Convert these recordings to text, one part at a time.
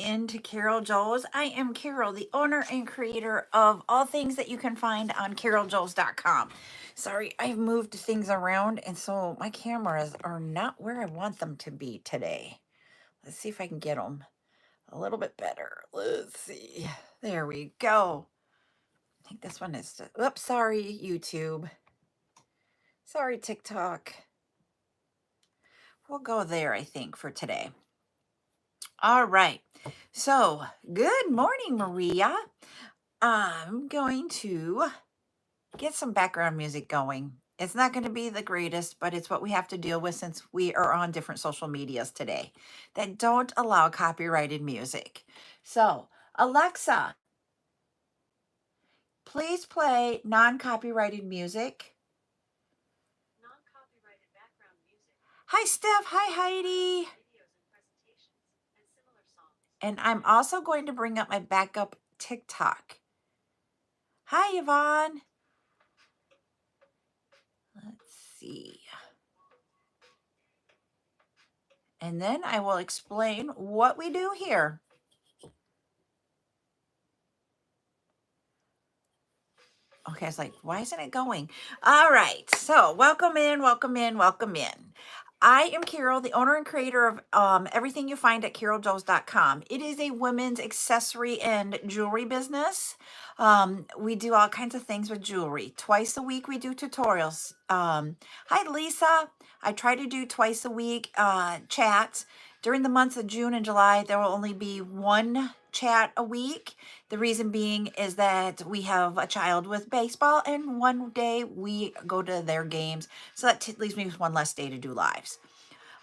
into CarolJo's. I am Carol, the owner and creator of all things that you can find on CarolJo's.com. Sorry, I've moved things around, and so my cameras are not where I want them to be today. Let's see if I can get them a little bit better. Let's see. There we go. I think this one is, oops, sorry, YouTube. Sorry, TikTok. We'll go there, I think, for today. All right. So, good morning, Maria. I'm going to get some background music going. It's not going to be the greatest, but it's what we have to deal with since we are on different social medias today that don't allow copyrighted music. So, Alexa, please play non-copyrighted music. Non-copyrighted background music. Hi, Steph. Hi, Heidi. Videos and presentations and similar songs. And I'm also going to bring up my backup TikTok. Hi, Yvonne. Let's see. And then I will explain what we do here. Okay, I was like, why isn't it going? All right, so welcome in, welcome in, welcome in. I am Carol, the owner and creator of everything you find at CarolJo's.com. It is a women's accessory and jewelry business. We do all kinds of things with jewelry. Twice a week we do tutorials. Hi, Lisa. I try to do twice a week chats. During the months of June and July, there will only be one chat a week. The reason being is that we have a child with baseball and one day we go to their games. So that leaves me with one less day to do lives.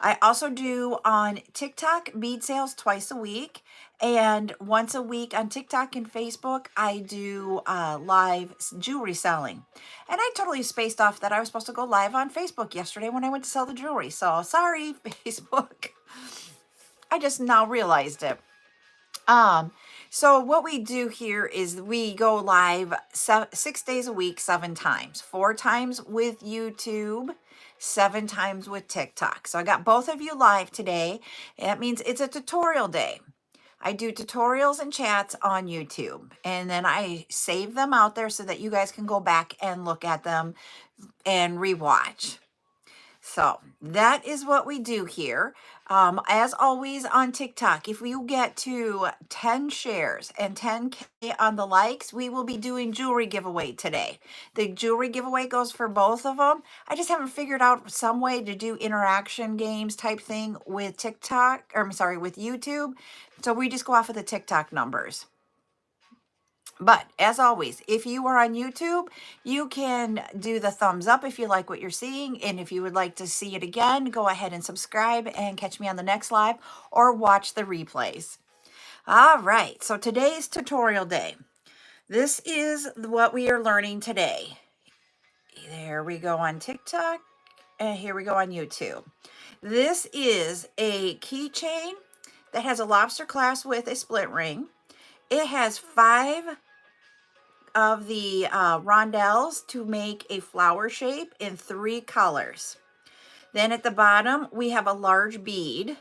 I also do on TikTok bead sales twice a week, and once a week on TikTok and Facebook, I do live jewelry selling. And I totally spaced off that I was supposed to go live on Facebook yesterday when I went to sell the jewelry. So sorry, Facebook. I just now realized it. So what we do here is we go live 6 days a week, 7 times, 4 times with YouTube, 7 times with TikTok. So I got both of you live today. That means it's a tutorial day. I do tutorials and chats on YouTube, and then I save them out there so that you guys can go back and look at them and rewatch. So that is what we do here. As always on TikTok, if we get to 10 shares and 10K on the likes, we will be doing jewelry giveaway today. The jewelry giveaway goes for both of them. I just haven't figured out some way to do interaction games type thing with TikTok, or I'm sorry, with YouTube. So we just go off of the TikTok numbers. But as always, if you are on YouTube, you can do the thumbs up if you like what you're seeing. And if you would like to see it again, go ahead and subscribe and catch me on the next live or watch the replays. All right, so today's tutorial day. This is what we are learning today. There we go on TikTok, and here we go on YouTube. This is a keychain that has a lobster clasp with a split ring. It has 5 of the rondelles to make a flower shape in 3 colors. Then at the bottom, we have a large bead.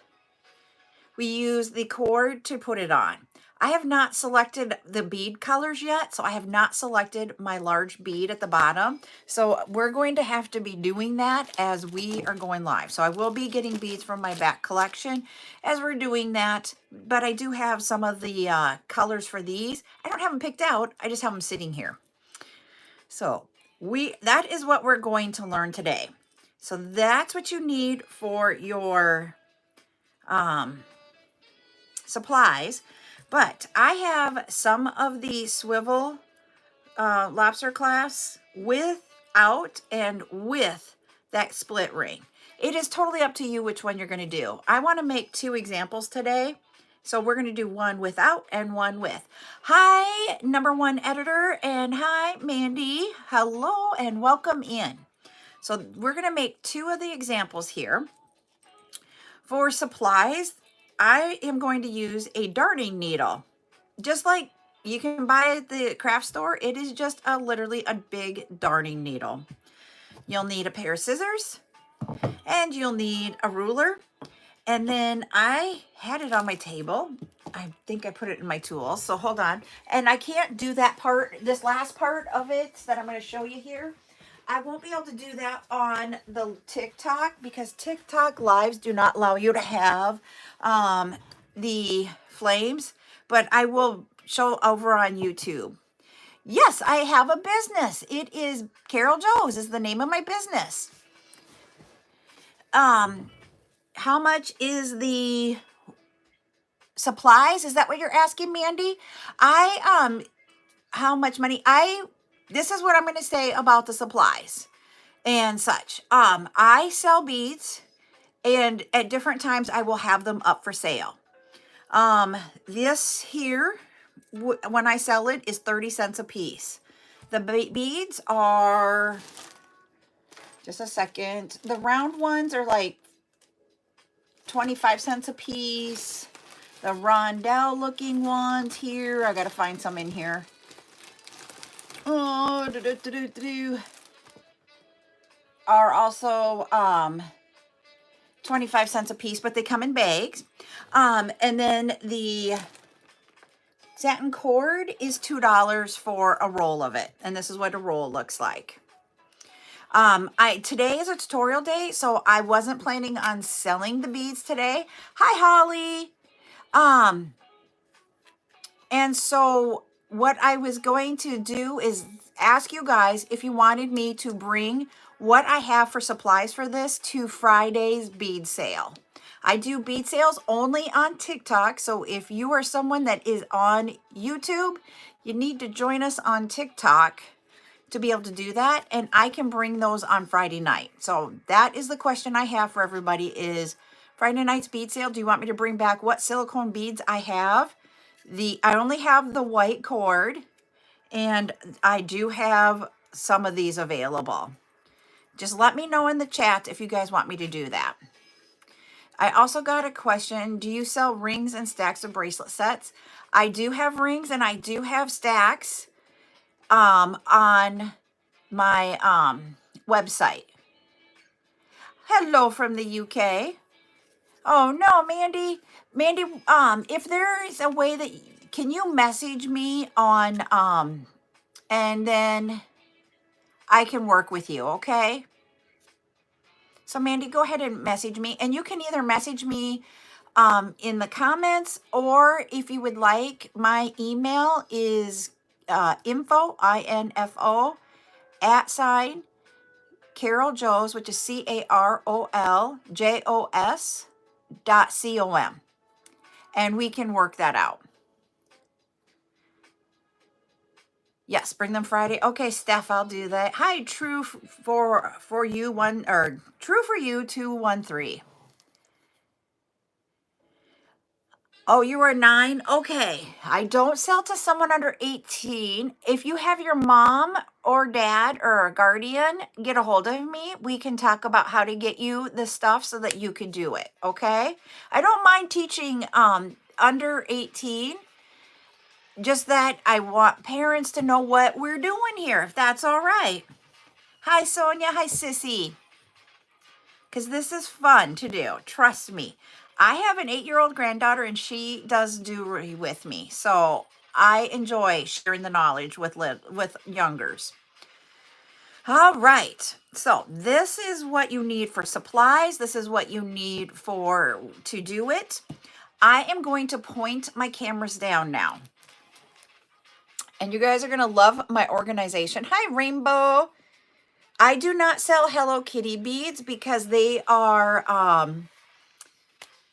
We use the cord to put it on. I have not selected the bead colors yet, so I have not selected my large bead at the bottom. So we're going to have to be doing that as we are going live. So I will be getting beads from my back collection as we're doing that, but I do have some of the colors for these. I don't have them picked out, I just have them sitting here. So that is what we're going to learn today. So that's what you need for your supplies. But I have some of the swivel lobster clasps without and with that split ring. It is totally up to you which one you're going to do. I want to make 2 examples today. So we're going to do one without and one with. Hi, #1 editor, and hi, Mandy. Hello, and welcome in. So we're going to make 2 of the examples here. For supplies, I am going to use a darning needle. Just like you can buy at the craft store, it is just literally a big darning needle. You'll need a pair of scissors, and you'll need a ruler. And then I had it on my table. I think I put it in my tools. So hold on. And I can't do that part, this last part of it that I'm going to show you here. I won't be able to do that on the TikTok because TikTok lives do not allow you to have the flames, but I will show over on YouTube. Yes, I have a business. It is CarolJo's is the name of my business. How much is the supplies? Is that what you're asking, Mandy? How much money? This is what I'm going to say about the supplies and such. I sell beads, and at different times I will have them up for sale. This here, when I sell it, is 30 cents a piece. The beads are, just a second, the round ones are like 25 cents a piece. The rondelle looking ones here, I gotta find some in here. Oh, are also 25 cents a piece, but they come in bags. And then the satin cord is $2 for a roll of it. And this is what a roll looks like. Today is a tutorial day, so I wasn't planning on selling the beads today. Hi, Holly. And so what I was going to do is ask you guys if you wanted me to bring what I have for supplies for this to Friday's bead sale. I do bead sales only on TikTok, so if you are someone that is on YouTube, you need to join us on TikTok to be able to do that, and I can bring those on Friday night. So that is the question I have for everybody is Friday night's bead sale. Do you want me to bring back what silicone beads I have? I only have the white cord, and I do have some of these available. Just let me know in the chat if you guys want me to do that. I also got a question. Do you sell rings and stacks of bracelet sets? I do have rings and I do have stacks on my website. Hello from the UK. Oh no, Mandy, if there is a way that can you message me on and then I can work with you, okay? So Mandy, go ahead and message me, and you can either message me in the comments, or if you would like, my email is info, I-N-F-O, @ CarolJo's, which is CarolJos.com, and we can work that out. Yes, bring them Friday. Okay, Steph, I'll do that. Hi, true for you 213. Oh, you are 9? Okay. I don't sell to someone under 18. If you have your mom or dad or a guardian, get a hold of me. We can talk about how to get you the stuff so that you can do it, okay? I don't mind teaching under 18. Just that I want parents to know what we're doing here, if that's all right. Hi, Sonia. Hi, Sissy. Because this is fun to do. Trust me. I have an 8-year-old granddaughter, and she does jewelry with me. So I enjoy sharing the knowledge with youngers. All right. So this is what you need for supplies. This is what you need to do it. I am going to point my cameras down now. And you guys are going to love my organization. Hi, Rainbow. I do not sell Hello Kitty beads because they are,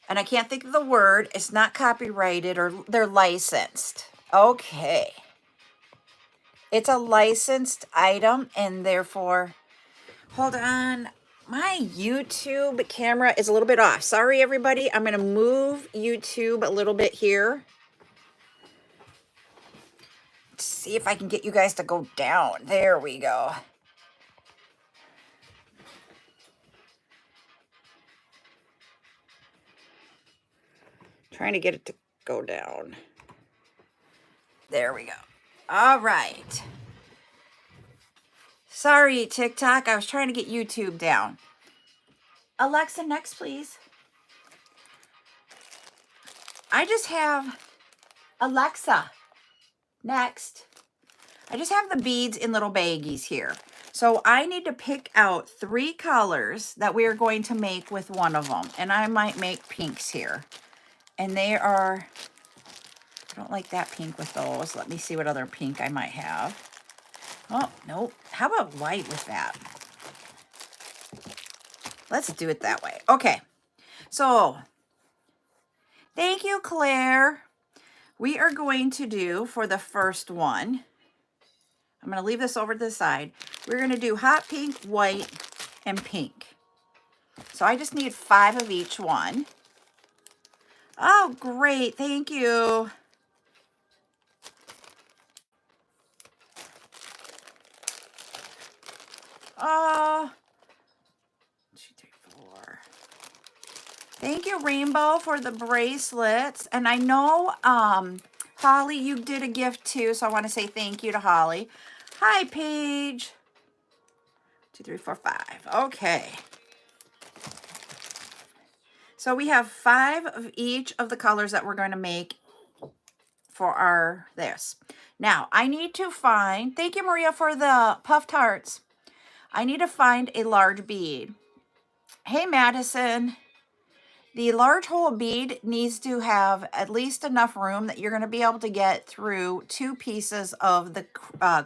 and I can't think of the word. It's not copyrighted, or they're licensed. Okay. It's a licensed item, and therefore, hold on. My YouTube camera is a little bit off. Sorry, everybody. I'm going to move YouTube a little bit here. See if I can get you guys to go down. There we go. Trying to get it to go down. There we go. All right. Sorry, TikTok. I was trying to get YouTube down. Alexa, next, please. I just have Alexa, next. I just have the beads in little baggies here. So I need to pick out 3 colors that we are going to make with one of them. And I might make pinks here. And they are, I don't like that pink with those. Let me see what other pink I might have. Oh, nope. How about white with that? Let's do it that way. Okay. So, thank you, Claire. We are going to do, for the first one, I'm going to leave this over to the side. We're going to do hot pink, white, and pink. So I just need 5 of each one. Oh, great. Thank you. Oh, 2, 3, 4. Thank you, Rainbow, for the bracelets. And I know, Holly, you did a gift too, so I want to say thank you to Holly. Hi, Paige. 2, 3, 4, 5. Okay. So we have 5 of each of the colors that we're going to make for our this. Now, I need to find, thank you, Maria, for the puffed hearts. I need to find a large bead. Hey, Madison. The large hole bead needs to have at least enough room that you're going to be able to get through 2 pieces of the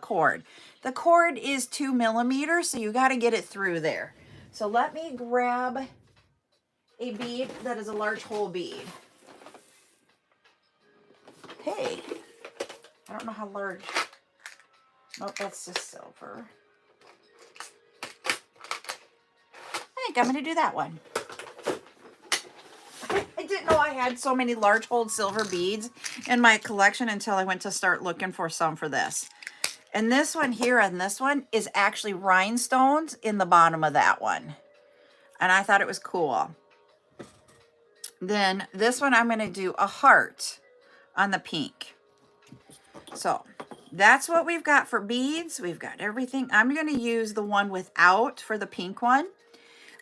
cord. The cord is 2 millimeters, so you got to get it through there. So let me grab a bead that is a large hole bead. Hey, I don't know how large. Nope, that's just silver. I think I'm going to do that one. I didn't know I had so many large hole silver beads in my collection until I went to start looking for some for this. And this one here and this one is actually rhinestones in the bottom of that one. And I thought it was cool. Then this one I'm going to do a heart on the pink. So that's what we've got for beads. We've got everything. I'm going to use the one without for the pink one.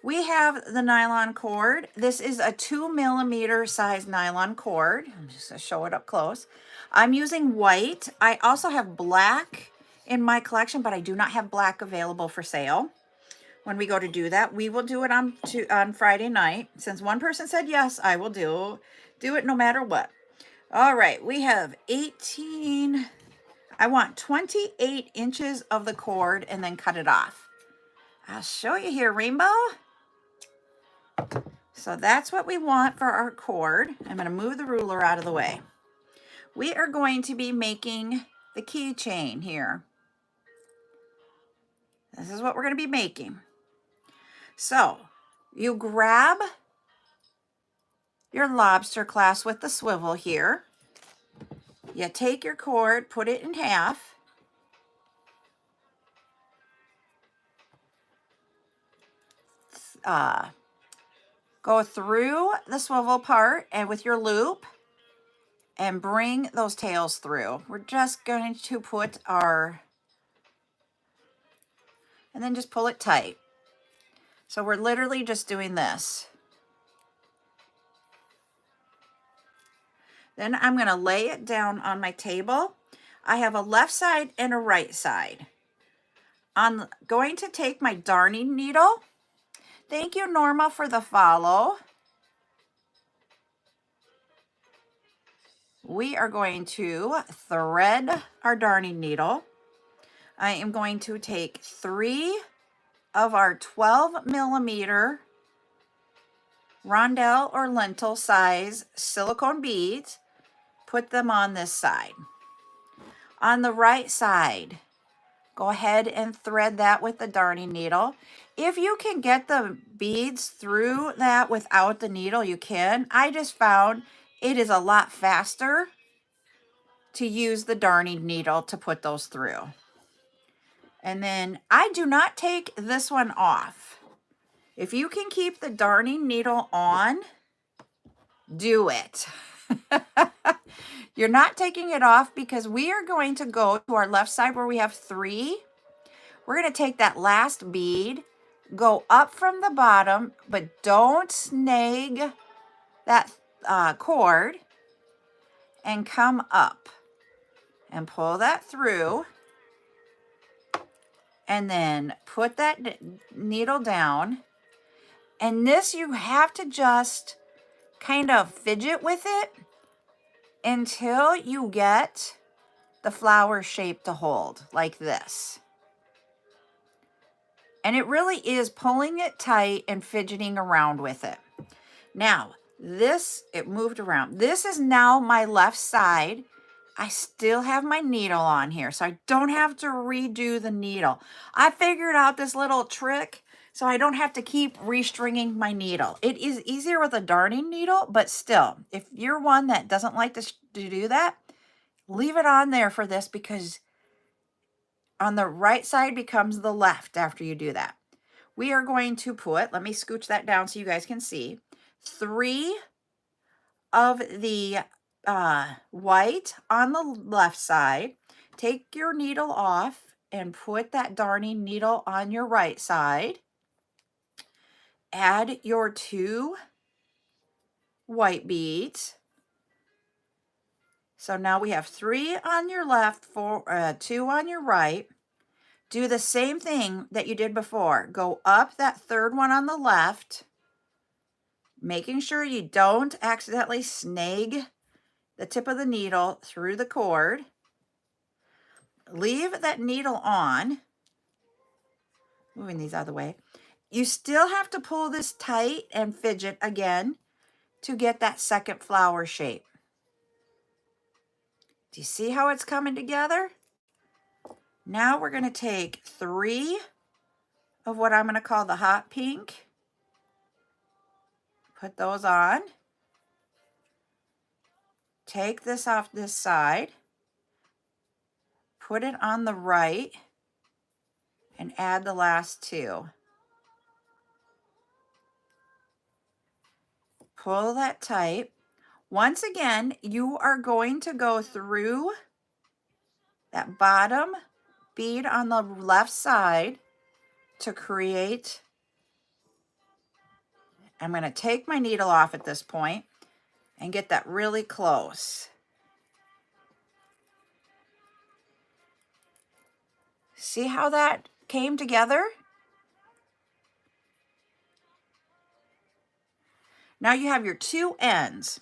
We have the nylon cord. This is a 2 millimeter size nylon cord. I'm just going to show it up close. I'm using white. I also have black in my collection, but I do not have black available for sale. When we go to do that, we will do it on Friday night. Since one person said yes, I will do it no matter what. All right, we have 18. I want 28 inches of the cord and then cut it off. I'll show you here, Rainbow. So that's what we want for our cord. I'm going to move the ruler out of the way. We are going to be making the keychain here. This is what we're going to be making. So you grab your lobster clasp with the swivel here. You take your cord, put it in half. Go through the swivel part and with your loop and bring those tails through. We're just going to put our, and then just pull it tight. So we're literally just doing this. Then I'm going to lay it down on my table. I have a left side and a right side. I'm going to take my darning needle. Thank you, Norma, for the follow. We are going to thread our darning needle. I am going to take 3 of our 12 millimeter rondelle or lentil size silicone beads, put them on this side. On the right side, go ahead and thread that with the darning needle. If you can get the beads through that without the needle, you can. I just found it is a lot faster to use the darning needle to put those through. And then I do not take this one off. If you can keep the darning needle on, do it. You're not taking it off because we are going to go to our left side where we have 3. We're going to take that last bead, go up from the bottom, but don't snag that cord. and come up and pull that through, and then put that needle down. And this, you have to just kind of fidget with it until you get the flower shape to hold like this. And it really is pulling it tight and fidgeting around with it. Now, this, it moved around. This is now my left side. I still have my needle on here, so I don't have to redo the needle. I figured out this little trick so I don't have to keep restringing my needle. It is easier with a darning needle, but still, if you're one that doesn't like to do that, leave it on there for this, because on the right side becomes the left after you do that. We are going to put, let me scooch that down so you guys can see, 3 of the white on the left side. Take your needle off and put that darning needle on your right side. Add your 2 white beads. So now we have 3 on your left, 2 on your right. Do the same thing that you did before. Go up that 3rd one on the left, making sure you don't accidentally snag the tip of the needle through the cord. Leave that needle on. Moving these out of the way. You still have to pull this tight and fidget again to get that second flower shape. Do you see how it's coming together? Now we're going to take 3 of what I'm going to call the hot pink. Put those on. Take this off this side. Put it on the right and add the last 2. Pull that tight. Once again, you are going to go through that bottom bead on the left side to create. I'm going to take my needle off at this point and get that really close. See how that came together? Now you have your 2 ends.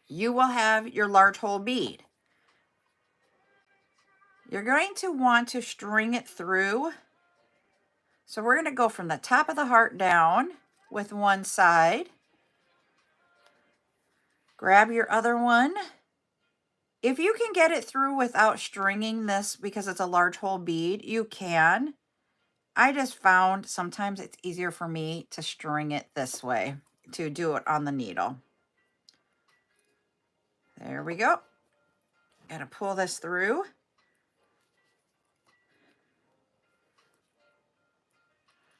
You will have your large hole bead. You're going to want to string it through. So we're going to go from the top of the heart down with one side. Grab your other one. If you can get it through without stringing this because it's a large hole bead, you can. I just found sometimes it's easier for me to string it this way, to do it on the needle. There we go. Gotta pull this through.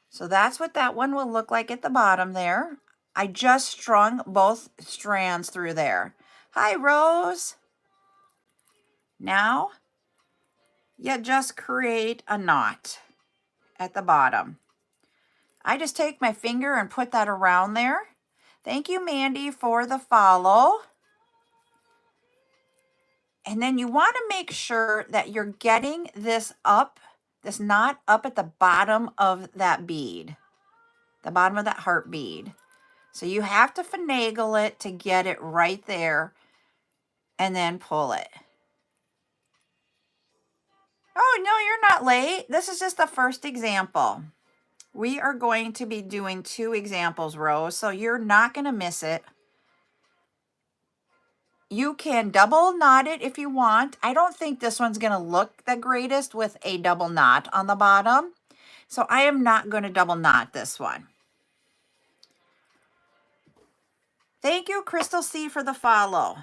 So that's what that one will look like at the bottom there. I just strung both strands through there. Hi, Rose. Now, you just create a knot at the bottom. I just take my finger and put that around there. Thank you, Mandy, for the follow. And then you want to make sure that you're getting this up, this knot up at the bottom of that bead, the bottom of that heart bead. So you have to finagle it to get it right there and then pull it. Oh, no, you're not late. This is just the first example. We are going to be doing 2 examples, Rose, so you're not going to miss it. You can double knot it if you want. I don't think this one's going to look the greatest with a double knot on the bottom, so I am not going to double knot this one. Thank you, Crystal C, for the follow.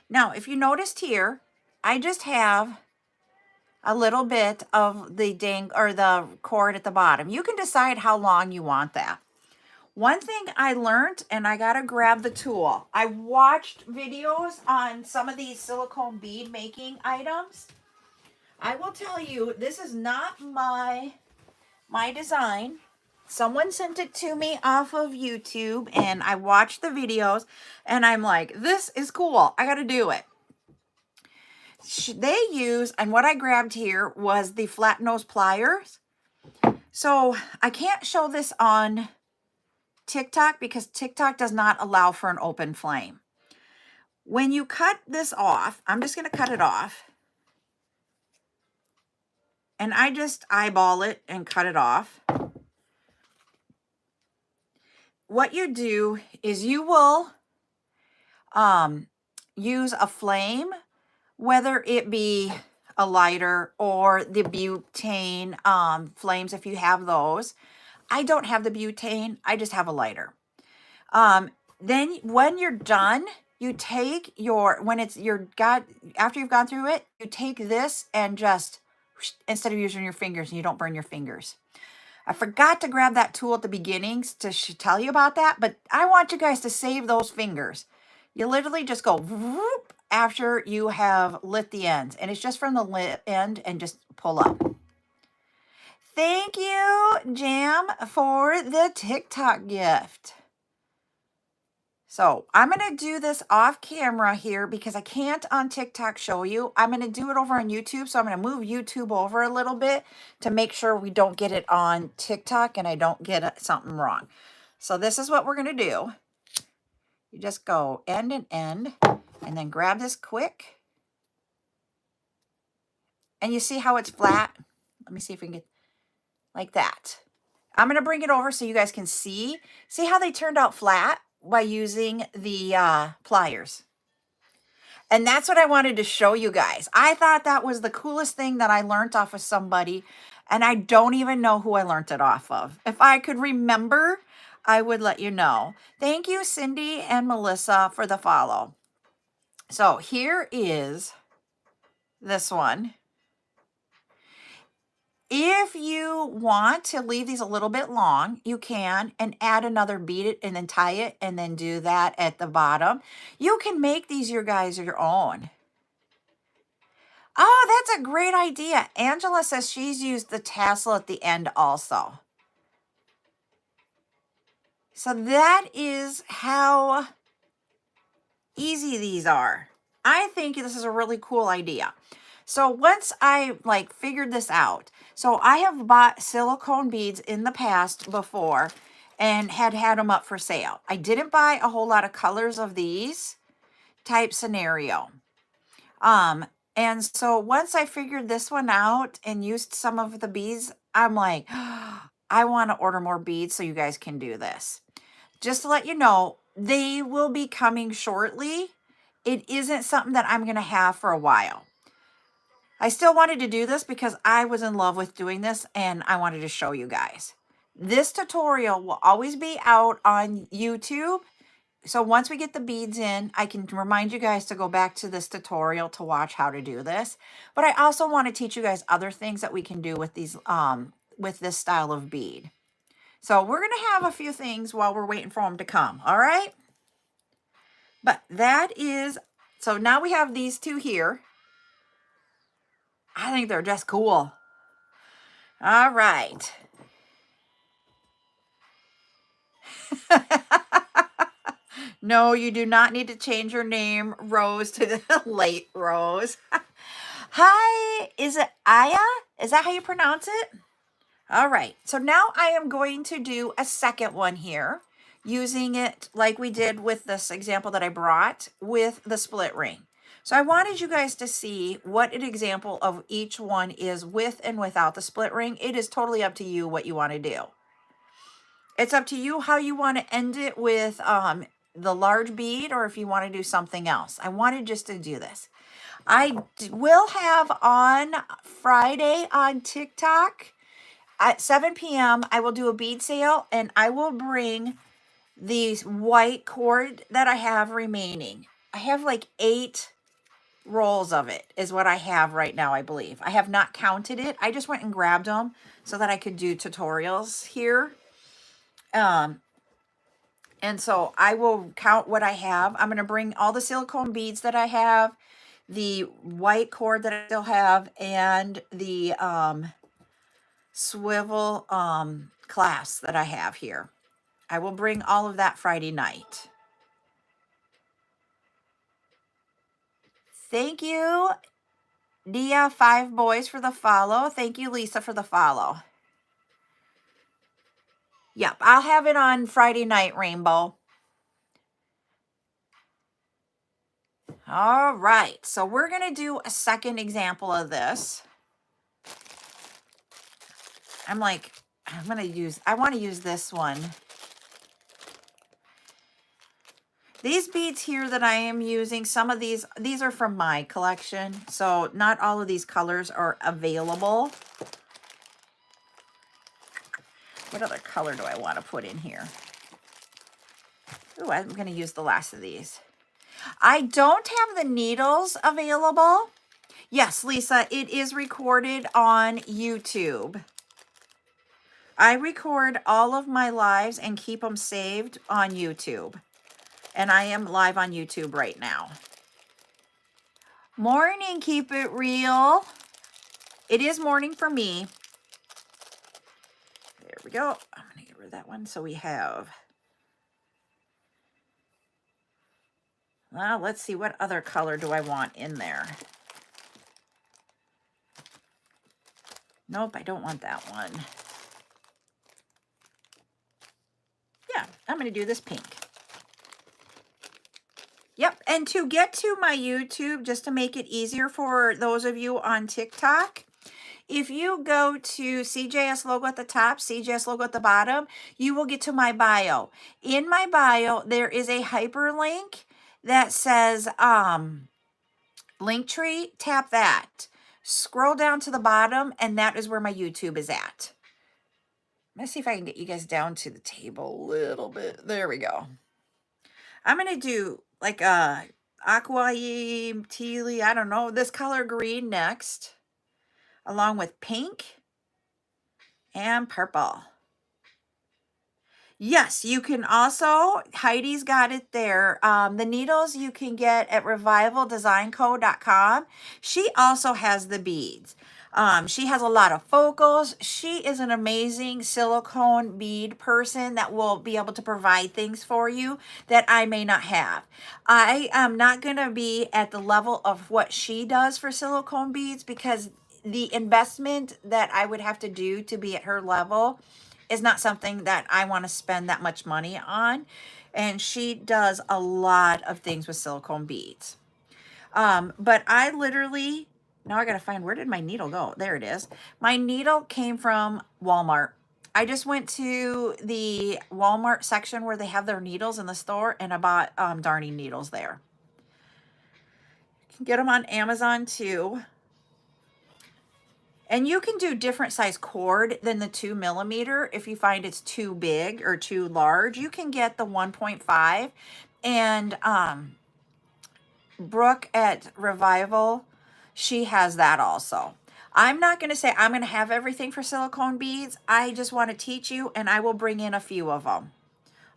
Now, if you noticed here, I just have a little bit of the the cord at the bottom. You can decide how long you want that. One thing I learned, and I gotta grab the tool. I watched videos on some of these silicone bead making items. I will tell you, this is not my design. Someone sent it to me off of YouTube and I watched the videos and I'm like, this is cool. I got to do it. They use, and what I grabbed here was the flat nose pliers. So I can't show this on TikTok because TikTok does not allow for an open flame. When you cut this off, I'm just going to cut it off. And I just eyeball it and cut it off. What you do is you will use a flame, whether it be a lighter or the butane flames if you have those. I don't have the butane, I just have a lighter. Then when you're done, you take your, after you've gone through it, you take this and just, instead of using your fingers, and you don't burn your fingers. I forgot to grab that tool at the beginnings to tell you about that, but I want you guys to save those fingers. You literally just go whoop after you have lit the ends, and it's just from the lit end and just pull up. Thank you, Jam, for the TikTok gift. So I'm going to do this off camera here because I can't on TikTok show you. I'm going to do it over on YouTube. So I'm going to move YouTube over a little bit to make sure we don't get it on TikTok and I don't get something wrong. So this is what we're going to do. You just go end and end and then grab this quick. And you see how it's flat? Let me see if we can get like that. I'm going to bring it over so you guys can see. See how they turned out flat by using the pliers. And that's what I wanted to show you guys. I thought that was the coolest thing that I learned off of somebody, and I don't even know who I learned it off of. If I could remember, I would let you know. Thank you, Cindy and Melissa, for the follow. So here is this one. If you want to leave these a little bit long, you can, and add another bead and then tie it and then do that at the bottom. You can make these your own. Oh, that's a great idea. Angela says she's used the tassel at the end also. So that is how easy these are. I think this is a really cool idea. So once I figured this out, so I have bought silicone beads in the past before and had them up for sale. I didn't buy a whole lot of colors of these type scenario. And so once I figured this one out and used some of the beads, I'm like, I want to order more beads so you guys can do this. Just to let you know, they will be coming shortly. It isn't something that I'm going to have for a while. I still wanted to do this because I was in love with doing this and I wanted to show you guys. This tutorial will always be out on YouTube. So once we get the beads in, I can remind you guys to go back to this tutorial to watch how to do this. But I also want to teach you guys other things that we can do with these, with this style of bead. So we're going to have a few things while we're waiting for them to come. All right. But that is, so now we have these two here. I think they're just cool. All right. No, you do not need to change your name, Rose, to the late Rose. Hi, is it Aya? Is that how you pronounce it? All right, so now I am going to do a second one here, using it like we did with this example that I brought with the split ring. So I wanted you guys to see what an example of each one is with and without the split ring. It is totally up to you what you want to do. It's up to you how you want to end it with the large bead or if you want to do something else. I wanted just to do this. I will have on Friday on TikTok at 7 p.m. I will do a bead sale and I will bring these white cord that I have remaining. I have like 8 rolls of it is what I have right now, I believe. I have not counted it. I just went and grabbed them so that I could do tutorials here. And so I will count what I have. I'm going to bring all the silicone beads that I have, the white cord that I still have, and the swivel class that I have here. I will bring all of that Friday night. Thank you, Dia Five Boys, for the follow. Thank you, Lisa, for the follow. Yep, I'll have it on Friday night, Rainbow. All right, so we're going to do a second example of this. I want to use this one. These beads here that I am using, some of these are from my collection, so not all of these colors are available. What other color do I want to put in here? Ooh, I'm going to use the last of these. I don't have the needles available. Yes, Lisa, it is recorded on YouTube. I record all of my lives and keep them saved on YouTube. And I am live on YouTube right now. Morning, keep it real. It is morning for me. There we go. I'm going to get rid of that one. So we have... Well, let's see, what other color do I want in there? Nope, I don't want that one. Yeah, I'm going to do this pink. Yep, and to get to my YouTube, just to make it easier for those of you on TikTok, if you go to CJS logo at the top, CJS logo at the bottom, you will get to my bio. In my bio, there is a hyperlink that says Linktree. Tap that. Scroll down to the bottom, and that is where my YouTube is at. Let's see if I can get you guys down to the table a little bit. There we go. I'm going to do like a aqua tealy, I don't know, this color green next, along with pink and purple. Yes, you can also, Heidi's got it there. The needles you can get at revivaldesignco.com. She also has the beads. She has a lot of focals. She is an amazing silicone bead person that will be able to provide things for you that I may not have. I am not going to be at the level of what she does for silicone beads because the investment that I would have to do to be at her level is not something that I want to spend that much money on. And she does a lot of things with silicone beads. But I literally, now I got to find, where did my needle go? There it is. My needle came from Walmart. I just went to the Walmart section where they have their needles in the store, and I bought darning needles there. You can get them on Amazon too. And you can do different size cord than the 2 millimeter. If you find it's too big or too large, you can get the 1.5. And Brooke at Revival, she has that also. I'm not going to say I'm going to have everything for silicone beads. I just want to teach you, and I will bring in a few of them.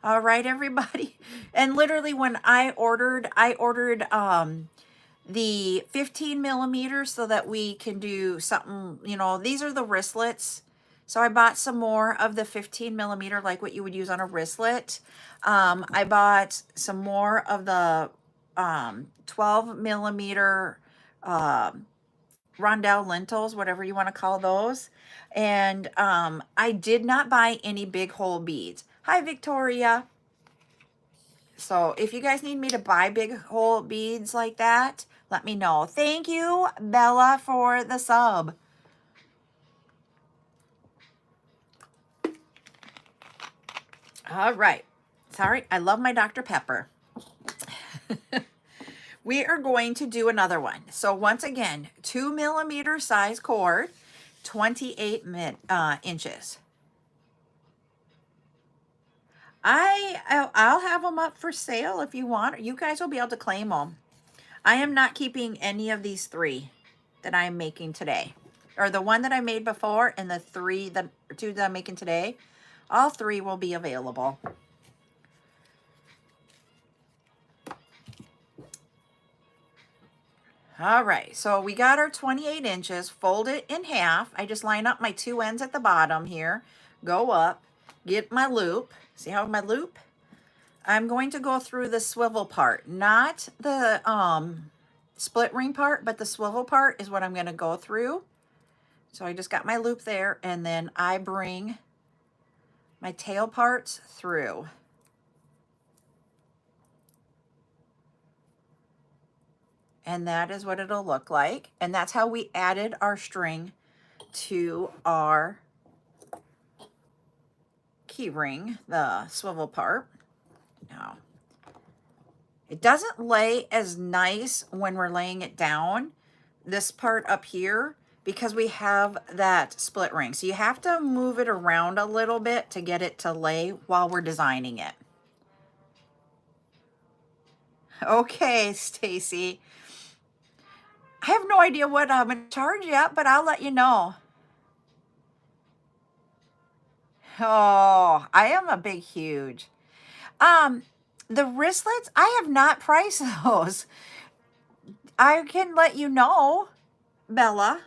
All right, everybody. And literally when I ordered the 15 millimeters so that we can do something, you know, these are the wristlets. So I bought some more of the 15 millimeter, like what you would use on a wristlet. I bought some more of the 12 millimeter rondelle lentils, whatever you want to call those. And I did not buy any big hole beads. Hi, Victoria. So if you guys need me to buy big hole beads like that, let me know. Thank you, Bella, for the sub. All right. Sorry, I love my Dr. Pepper. We are going to do another one. So once again, 2 millimeter size cord, 28 inches. I'll have them up for sale if you want. You guys will be able to claim them. I am not keeping any of these 3 that I'm making today, or the one that I made before, and the 2 that I'm making today. All 3 will be available. All right, so we got our 28 inches, fold it in half. I just line up my 2 ends at the bottom here, go up, get my loop. See how my loop? I'm going to go through the swivel part, not the split ring part, but the swivel part is what I'm going to go through. So I just got my loop there, and then I bring my tail parts through. And that is what it'll look like. And that's how we added our string to our key ring, the swivel part. Now, it doesn't lay as nice when we're laying it down, this part up here, because we have that split ring. So you have to move it around a little bit to get it to lay while we're designing it. Okay, Stacy. I have no idea what I'm going to charge yet, but I'll let you know. Oh, I am a big, huge. The wristlets, I have not priced those. I can let you know, Bella.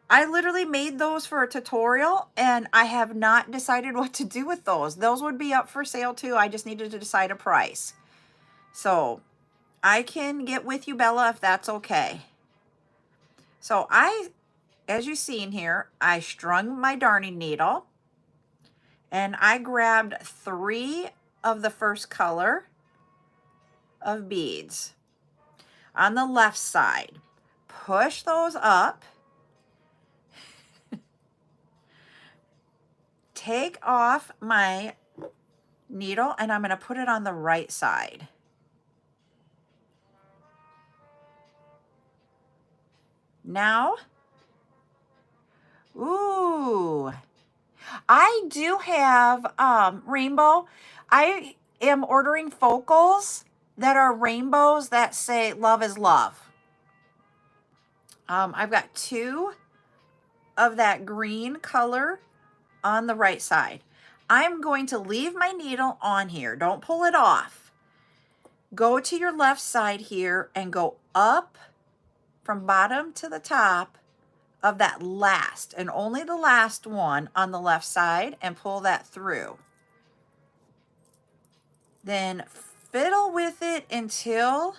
I literally made those for a tutorial and I have not decided what to do with those. Those would be up for sale too. I just needed to decide a price. So I can get with you, Bella, if that's okay. So as you see in here, I strung my darning needle and I grabbed 3 of the first color of beads on the left side. Push those up. Take off my needle and I'm going to put it on the right side. Now, ooh, I do have rainbow. I am ordering focals that are rainbows that say love is love. I've got 2 of that green color on the right side. I'm going to leave my needle on here. Don't pull it off. Go to your left side here and go up from bottom to the top of that last and only the last one on the left side and pull that through. Then fiddle with it until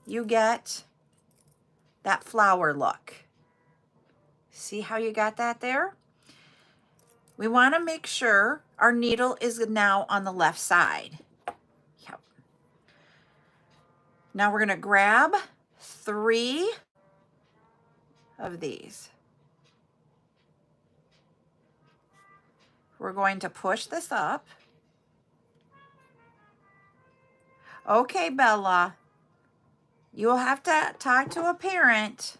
you get that flower look. See how you got that there? We want to make sure our needle is now on the left side. Yep. Now we're going to grab 3 of these. We're going to push this up. Okay, Bella, you'll have to talk to a parent.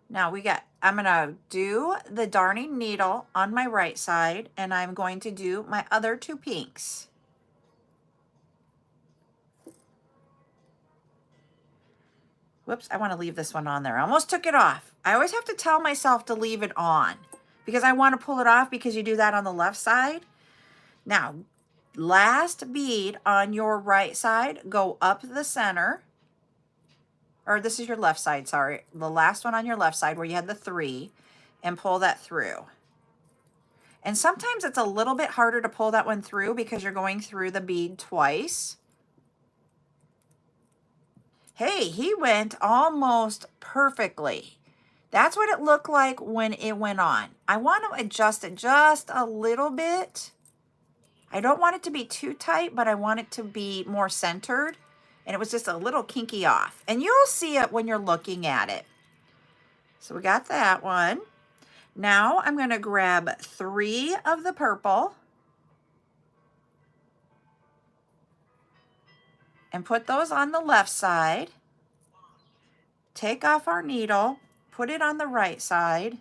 Now I'm going to do the darning needle on my right side and I'm going to do my other 2 pinks. Whoops, I want to leave this one on there. I almost took it off. I always have to tell myself to leave it on because I want to pull it off because you do that on the left side. Now, last bead on your right side, go up the center. Or this is your left side, sorry. The last one on your left side where you had the 3 and pull that through. And sometimes it's a little bit harder to pull that one through because you're going through the bead twice. Hey, he went almost perfectly. That's what it looked like when it went on. I want to adjust it just a little bit. I don't want it to be too tight, but I want it to be more centered. And it was just a little kinky off. And you'll see it when you're looking at it. So we got that one. Now I'm going to grab 3 of the purple and put those on the left side. Take off our needle, put it on the right side.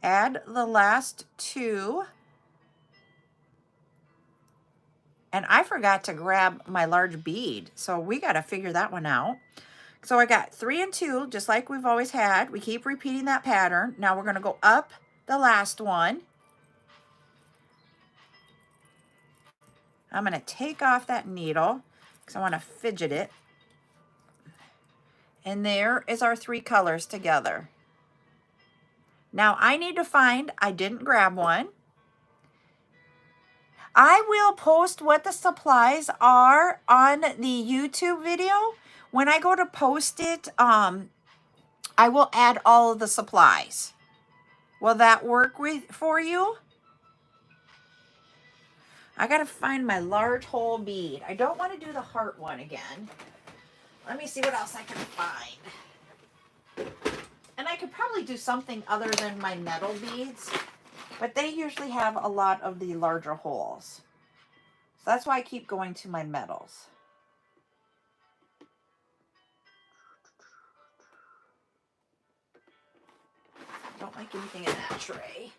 Add the last 2. And I forgot to grab my large bead, so we got to figure that one out. So I got 3 and 2, just like we've always had. We keep repeating that pattern. Now we're going to go up the last one. I'm going to take off that needle because I want to fidget it. And there is our 3 colors together. Now I need to find, I didn't grab one. I will post what the supplies are on the YouTube video. When I go to post it, I will add all of the supplies. Will that work for you? I gotta find my large hole bead. I don't want to do the heart one again. Let me see what else I can find. And I could probably do something other than my metal beads, but they usually have a lot of the larger holes. So that's why I keep going to my metals. Don't like anything in that tray.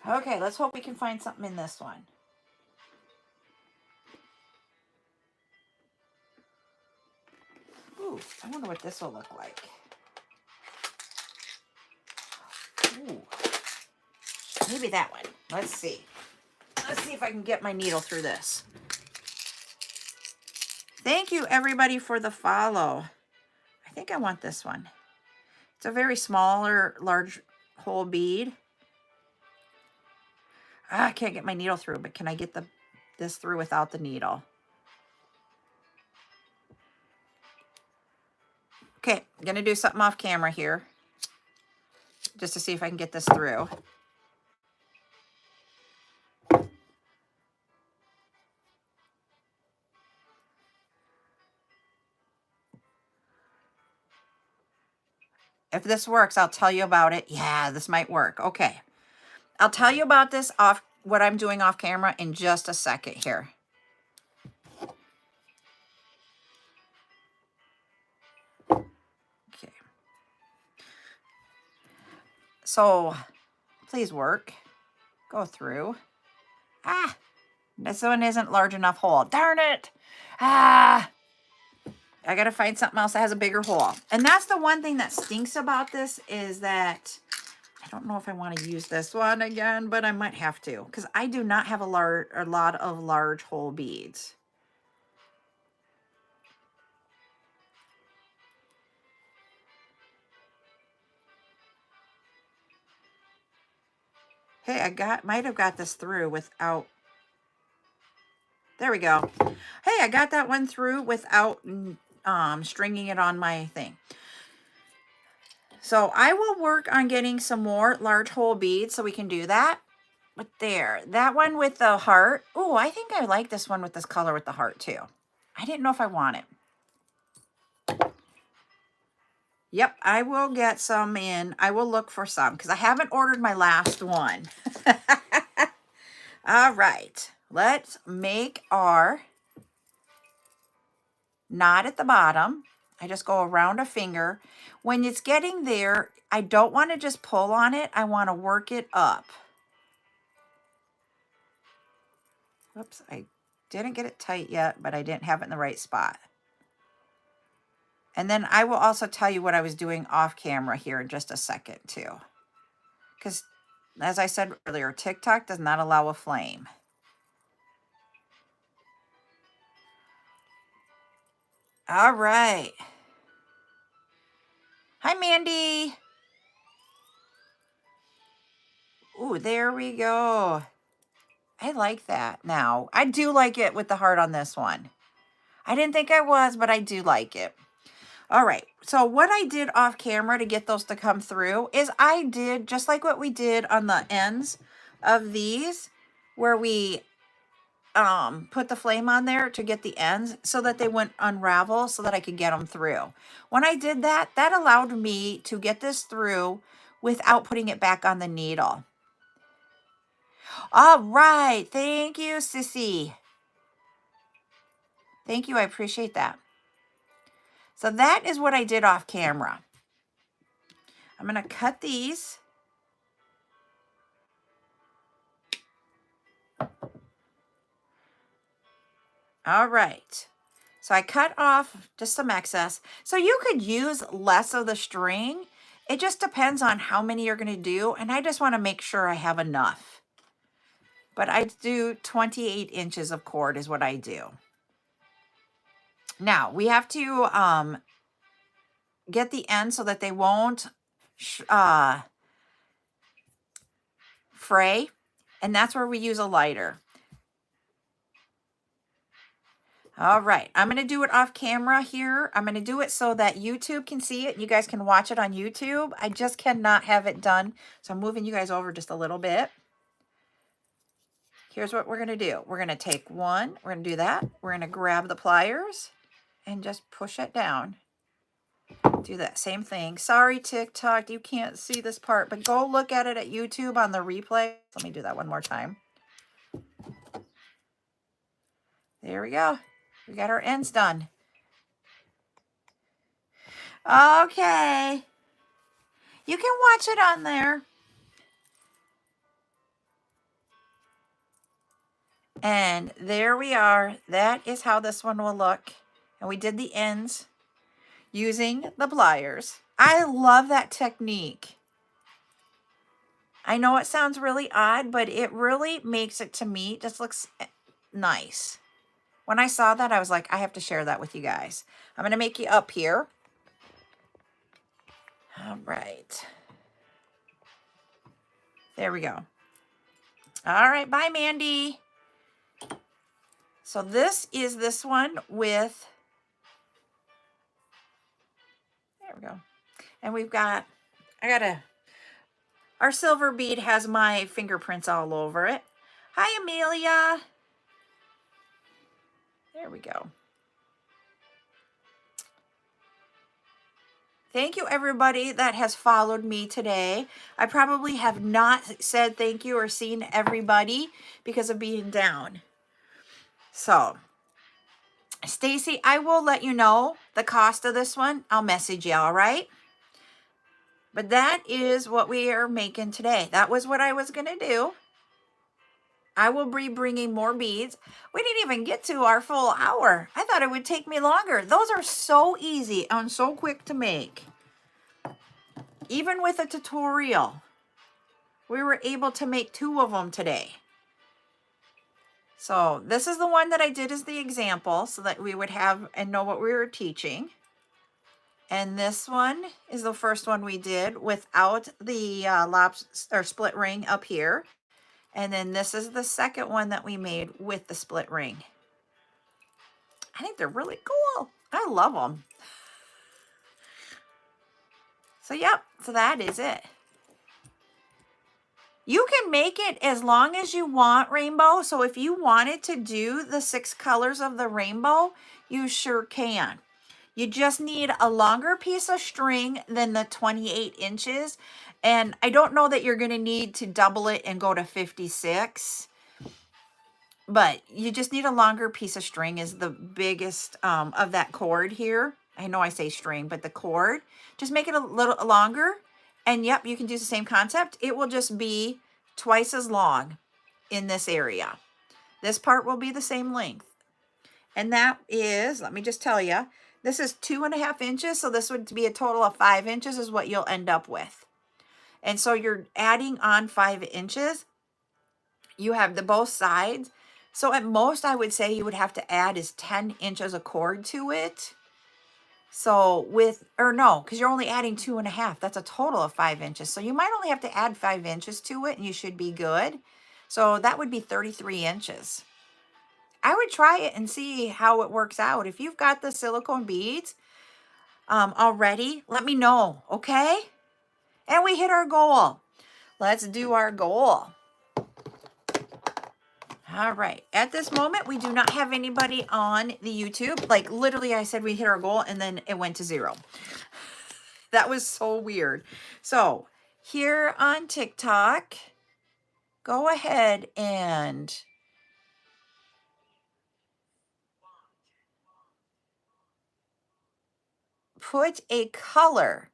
Okay, let's hope we can find something in this one. Ooh, I wonder what this will look like. Ooh, maybe that one. Let's see. Let's see if I can get my needle through this. Thank you, everybody, for the follow. I think I want this one. It's a very smaller, large hole bead. I can't get my needle through, but can I get this through without the needle? Okay, I'm going to do something off camera here, just to see if I can get this through. If this works, I'll tell you about it. Yeah, this might work. Okay. I'll tell you about this off, what I'm doing off camera in just a second here. Okay. So, please work. Go through. Ah, this one isn't large enough hole. Darn it. Ah, I got to find something else that has a bigger hole. And that's the one thing that stinks about this is that I don't know if I want to use this one again, but I might have to because I do not have a lot of large hole beads. Hey, might have got this through without. There we go. Hey, I got that one through without stringing it on my thing. So I will work on getting some more large hole beads so we can do that. But there, that one with the heart. Oh, I think I like this one with this color with the heart too. I didn't know if I want it. Yep, I will get some in. I will look for some because I haven't ordered my last one. All right, let's make our knot at the bottom. I just go around a finger. When it's getting there, I don't want to just pull on it. I want to work it up. Whoops, I didn't get it tight yet, but I didn't have it in the right spot. And then I will also tell you what I was doing off camera here in just a second too. Because as I said earlier, TikTok does not allow a flame. All right. Hi, Mandy. Ooh, there we go. I like that now. I do like it with the heart on this one. I didn't think I was, but I do like it. All right. So what I did off camera to get those to come through is I did just like what we did on the ends of these where we put the flame on there to get the ends so that they wouldn't unravel so that I could get them through. When I did that, that allowed me to get this through without putting it back on the needle. All right. Thank you, Sissy. Thank you. I appreciate that. So that is what I did off camera. I'm going to cut these. All right. So I cut off just some excess. So you could use less of the string. It just depends on how many you're going to do. And I just want to make sure I have enough. But I do 28 inches of cord is what I do. Now we have to get the ends so that they won't fray. And that's where we use a lighter. All right, I'm going to do it off camera here. I'm going to do it so that YouTube can see it. You guys can watch it on YouTube. I just cannot have it done. So I'm moving you guys over just a little bit. Here's what we're going to do. We're going to take one. We're going to do that. We're going to grab the pliers and just push it down. Do that same thing. Sorry, TikTok, you can't see this part, but go look at it at YouTube on the replay. Let me do that one more time. There we go. We got our ends done. Okay. You can watch it on there. And there we are. That is how this one will look. And we did the ends using the pliers. I love that technique. I know it sounds really odd, but it really makes it, to me, just looks nice. When I saw that, I was like, I have to share that with you guys. I'm going to make you up here. All right. There we go. All right. Bye, Mandy. So this is this one with, there we go. And we've got, our silver bead has my fingerprints all over it. Hi, Amelia. There we go. Thank you, everybody that has followed me today. I probably have not said thank you or seen everybody because of being down. So, Stacy, I will let you know the cost of this one. I'll message you, all right? But that is what we are making today. That was what I was going to do. I will be bringing more beads. We didn't even get to our full hour. I thought it would take me longer. Those are so easy and so quick to make. Even with a tutorial, we were able to make 2 of them today. So this is the one that I did as the example so that we would have and know what we were teaching. And this one is the first one we did without the lobster or split ring up here. And then this is the second one that we made with the split ring. I think they're really cool. I love them. So, yep. So that is it. You can make it as long as you want, rainbow. So if you wanted to do the 6 colors of the rainbow, you sure can. You just need a longer piece of string than the 28 inches. And I don't know that you're going to need to double it and go to 56. But you just need a longer piece of string is the biggest of that cord here. I know I say string, but the cord. Just make it a little longer. And yep, you can do the same concept. It will just be twice as long in this area. This part will be the same length. And that is, let me just tell you, this is 2.5 inches. So this would be a total of 5 inches is what you'll end up with. And so you're adding on 5 inches. You have the both sides. So at most, I would say you would have to add is 10 inches of cord to it. So because you're only adding 2.5. That's a total of 5 inches. So you might only have to add 5 inches to it and you should be good. So that would be 33 inches. I would try it and see how it works out. If you've got the silicone beads already, let me know, okay? And we hit our goal. Let's do our goal. All right. At this moment, we do not have anybody on the YouTube. Like literally I said we hit our goal and then it went to 0. That was so weird. So here on TikTok, go ahead and put a color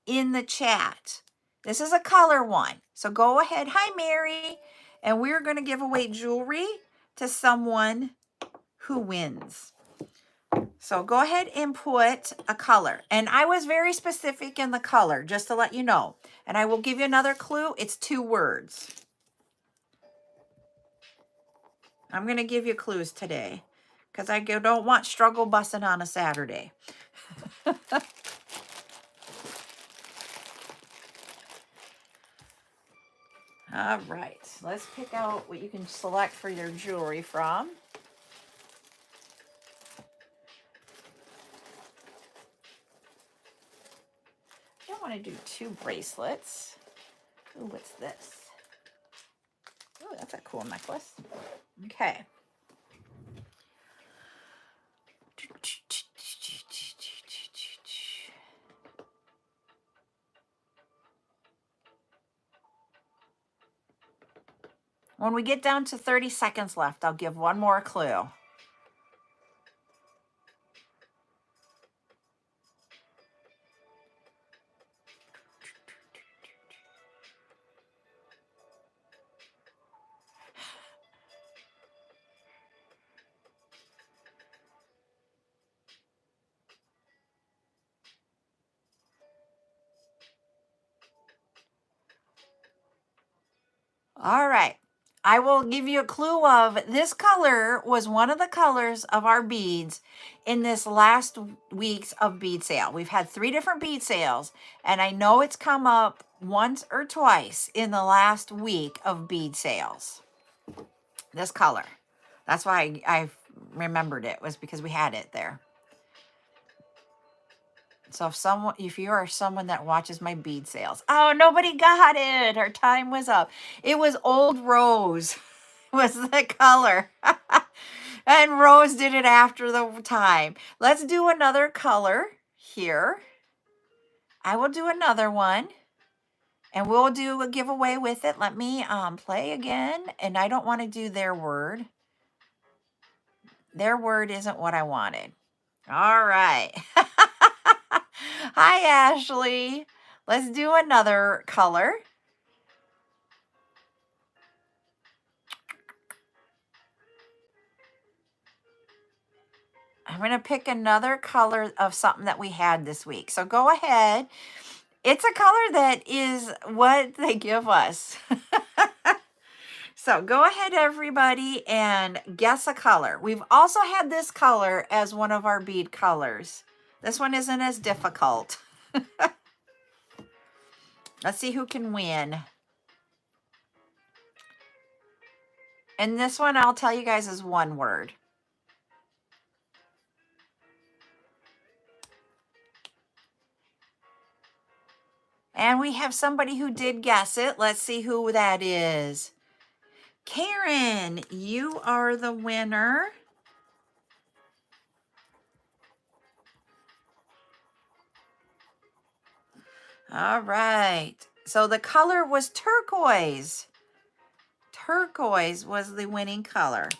in the chat. This is a color one. So go ahead. Hi, Mary. And we're going to give away jewelry to someone who wins. So go ahead and put a color. And I was very specific in the color, just to let you know. And I will give you another clue. It's 2 words. I'm going to give you clues today because I don't want struggle busting on a Saturday. All right, let's pick out what you can select for your jewelry from. I don't want to do 2 bracelets. Ooh, what's this? Oh, that's a cool necklace. Okay. When we get down to 30 seconds left, I'll give one more clue. All right. I will give you a clue of this color was one of the colors of our beads in this last week's of bead sale. We've had 3 different bead sales, and I know it's come up once or twice in the last week of bead sales. This color. That's why I remembered it, was because we had it there. So if you are someone that watches my bead sales, oh, nobody got it. Our time was up. It was Old Rose was the color. And Rose did it after the time. Let's do another color here. I will do another one. And we'll do a giveaway with it. Let me play again. And I don't want to do their word. Their word isn't what I wanted. All right. Hi, Ashley. Let's do another color. I'm going to pick another color of something that we had this week. So go ahead. It's a color that is what they give us. So go ahead, everybody, and guess a color. We've also had this color as one of our bead colors. This one isn't as difficult. Let's see who can win. And this one, I'll tell you guys, is one word. And we have somebody who did guess it. Let's see who that is. Karen, you are the winner. All right. So the color was turquoise. Turquoise was the winning color.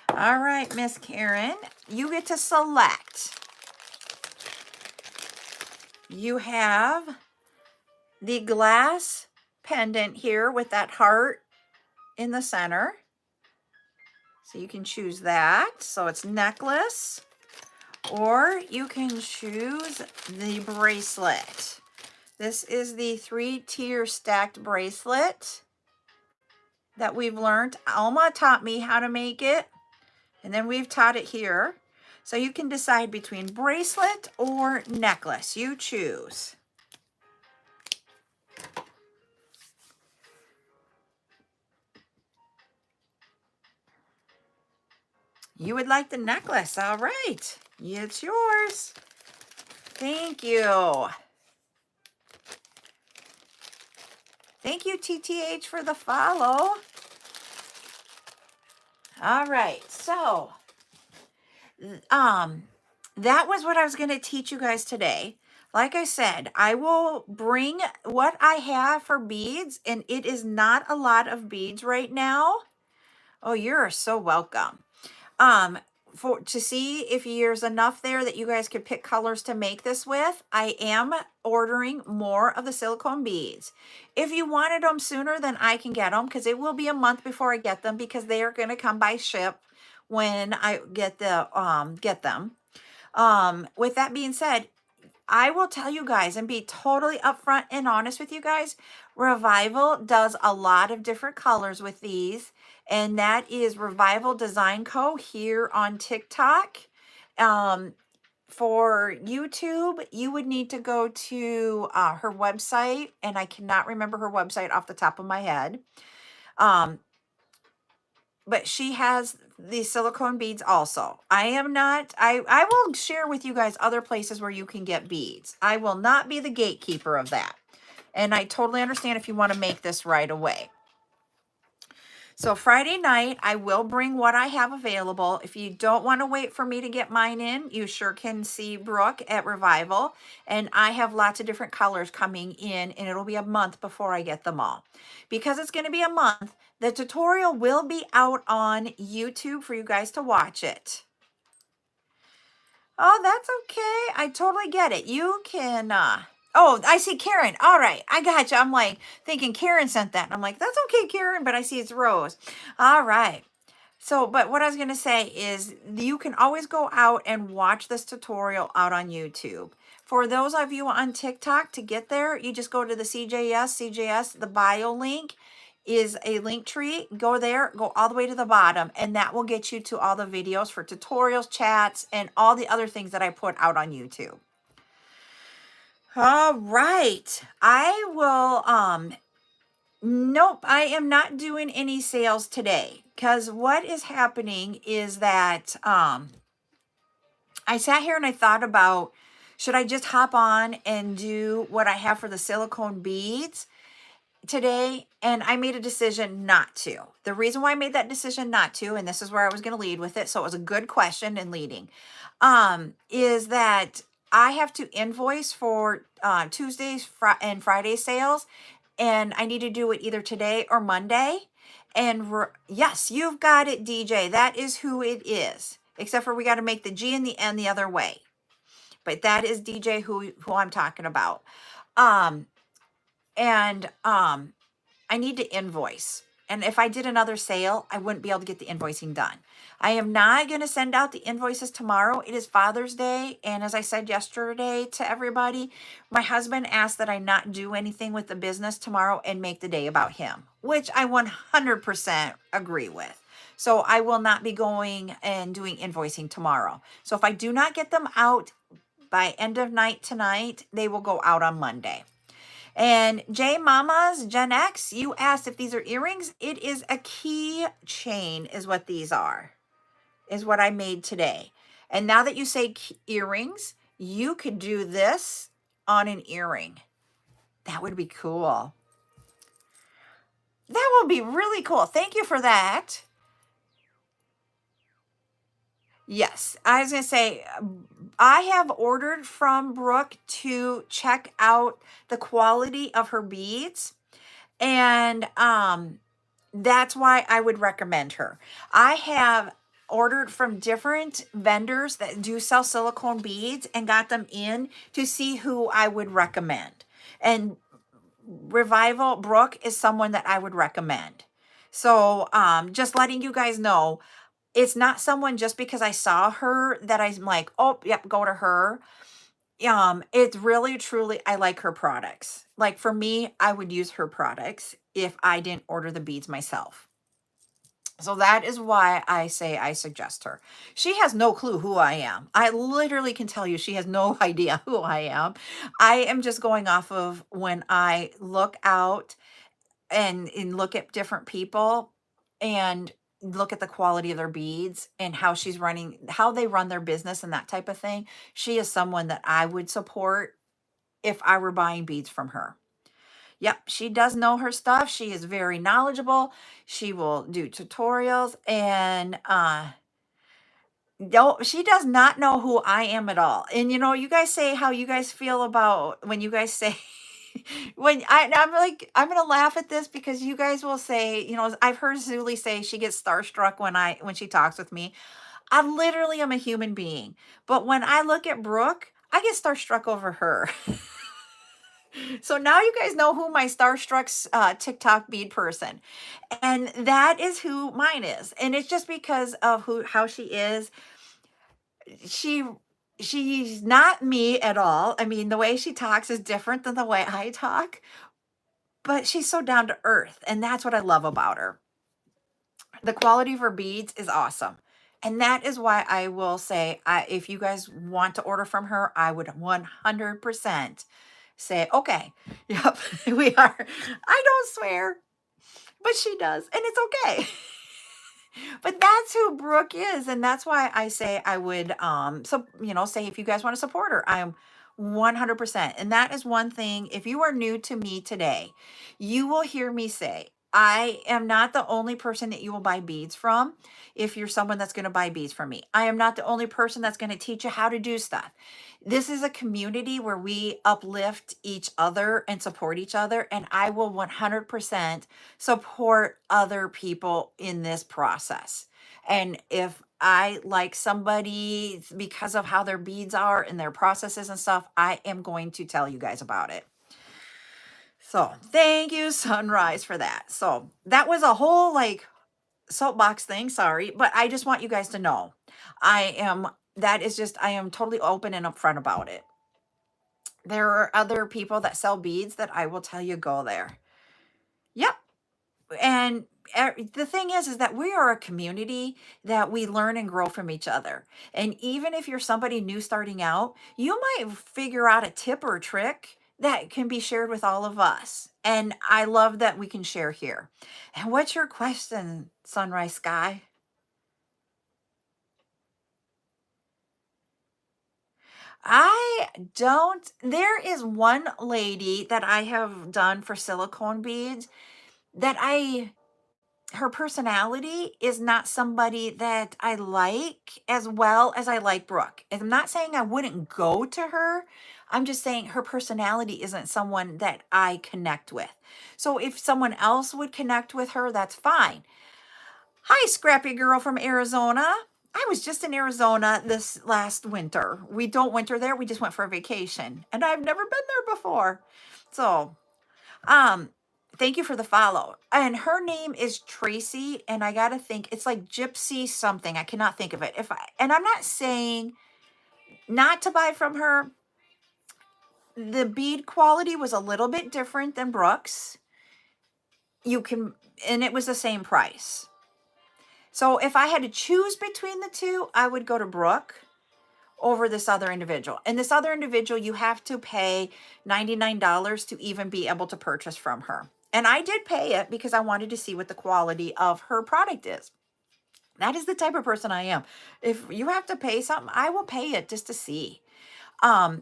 All right, Miss Karen, you get to select. You have the glass pendant here with that heart in the center. So you can choose that. So it's necklace, or you can choose the bracelet. This is the 3-tier stacked bracelet that we've learned. Alma taught me how to make it, and then we've taught it here. So you can decide between bracelet or necklace. You choose. You would like the necklace. All right. It's yours. Thank you. Thank you, TTH, for the follow. All right. So, that was what I was going to teach you guys today. Like I said, I will bring what I have for beads, and it is not a lot of beads right now. Oh, you're so welcome. To see if there's enough there that you guys could pick colors to make this with, I am ordering more of the silicone beads. If you wanted them sooner, then I can get them, because it will be a month before I get them, because they are going to come by ship when I get them. With that being said, I will tell you guys and be totally upfront and honest with you guys. Revival does a lot of different colors with these, and that is Revival Design Co. here on TikTok. Um, for YouTube, you would need to go to her website, and I cannot remember her website off the top of my head. Um, but she has the silicone beads also. I will share with you guys other places where you can get beads. I will not be the gatekeeper of that. And I totally understand if you want to make this right away. So Friday night, I will bring what I have available. If you don't want to wait for me to get mine in, you sure can see Brooke at Revival. And I have lots of different colors coming in, and it'll be a month before I get them all. Because it's going to be a month, the tutorial will be out on YouTube for you guys to watch it. Oh, that's okay. I totally get it. You can, oh, I see Karen. All right. I got you. I'm like thinking Karen sent that. I'm like, that's okay, Karen, but I see it's Rose. All right. So, but what I was going to say is you can always go out and watch this tutorial out on YouTube. For those of you on TikTok, to get there, you just go to the CJS, the bio link is a link tree. Go there, go all the way to the bottom, and that will get you to all the videos for tutorials, chats, and all the other things that I put out on YouTube. All right. I will, nope, I am not doing any sales today because what is happening is that, I sat here and I thought about, should I just hop on and do what I have for the silicone beads today? And I made a decision not to. The reason why I made that decision not to, and this is where I was going to lead with it, so it was a good question in leading, is that I have to invoice for Tuesdays and Friday sales, and I need to do it either today or Monday. And yes, you've got it, DJ. That is who it is. Except for we got to make the G and the N the other way. But that is DJ who I'm talking about. I need to invoice. And if I did another sale, I wouldn't be able to get the invoicing done. I am not going to send out the invoices tomorrow. It is Father's Day. And as I said yesterday to everybody, my husband asked that I not do anything with the business tomorrow and make the day about him, which I 100% agree with. So I will not be going and doing invoicing tomorrow. So if I do not get them out by end of night tonight, they will go out on Monday. And J Mamas Gen X, you asked if these are earrings. It is a key chain is what these are, is what I made today. And now that you say earrings, you could do this on an earring. That would be cool. That will be really cool. Thank you for that. Yes, I was going to say, I have ordered from Brooke to check out the quality of her beads. And that's why I would recommend her. I have ordered from different vendors that do sell silicone beads and got them in to see who I would recommend. And Revival Brooke is someone that I would recommend. So just letting you guys know, it's not someone just because I saw her that I'm like, oh, yep, go to her. It's really, truly, I like her products. Like for me, I would use her products if I didn't order the beads myself. So that is why I say I suggest her. She has no clue who I am. I literally can tell you she has no idea who I am. I am just going off of when I look out and look at different people and look at the quality of their beads and how she's running, how they run their business and that type of thing. She is someone that I would support if I were buying beads from her. Yep, she does know her stuff. She is very knowledgeable. She will do tutorials and no, she does not know who I am at all. And you know, you guys say how you guys feel about when you guys say I'm like, I'm gonna laugh at this because you guys will say, you know, I've heard Zuli say she gets starstruck when she talks with me. I literally am a human being, but when I look at Brooke, I get starstruck over her. So now you guys know who my starstruck TikTok bead person, and that is who mine is, and it's just because of how she is. She she's not me at all. I mean, the way she talks is different than the way I talk, but she's so down to earth. And that's what I love about her. The quality of her beads is awesome. And that is why I will say, if you guys want to order from her, I would 100% say, okay, yep, we are. I don't swear, but she does, and it's okay. But that's who Brooke is, and that's why I say I would so say if you guys want to support her, I am 100%. And that is one thing, if you are new to me today, you will hear me say I am not the only person that you will buy beads from. If you're someone that's going to buy beads from me, I am not the only person that's going to teach you how to do stuff. This is a community where we uplift each other and support each other, and I will 100% support other people in this process. And if I like somebody because of how their beads are and their processes and stuff, I am going to tell you guys about it. So thank you, Sunrise, for that. So that was a whole like soapbox thing. Sorry, but I just want you guys to know I am totally open and upfront about it. There are other people that sell beads that I will tell you go there. Yep. And the thing is that we are a community that we learn and grow from each other. And even if you're somebody new starting out, you might figure out a tip or a trick that can be shared with all of us. And I love that we can share here. And what's your question, Sunrise Sky? I don't. There is one lady that I have done for silicone beads that her personality is not somebody that I like as well as I like Brooke. And I'm not saying I wouldn't go to her. I'm just saying her personality isn't someone that I connect with. So if someone else would connect with her, that's fine. Hi, Scrappy Girl from Arizona. I was just in Arizona this last winter. We don't winter there. We just went for a vacation. And I've never been there before. So, um, thank you for the follow. And her name is Tracy, and I gotta think it's like Gypsy something. I cannot think of it. And I'm not saying not to buy from her. The bead quality was a little bit different than Brooks. And it was the same price. So if I had to choose between the two, I would go to Brooke over this other individual. And this other individual, you have to pay $99 to even be able to purchase from her. And I did pay it because I wanted to see what the quality of her product is. That is the type of person I am. If you have to pay something, I will pay it just to see.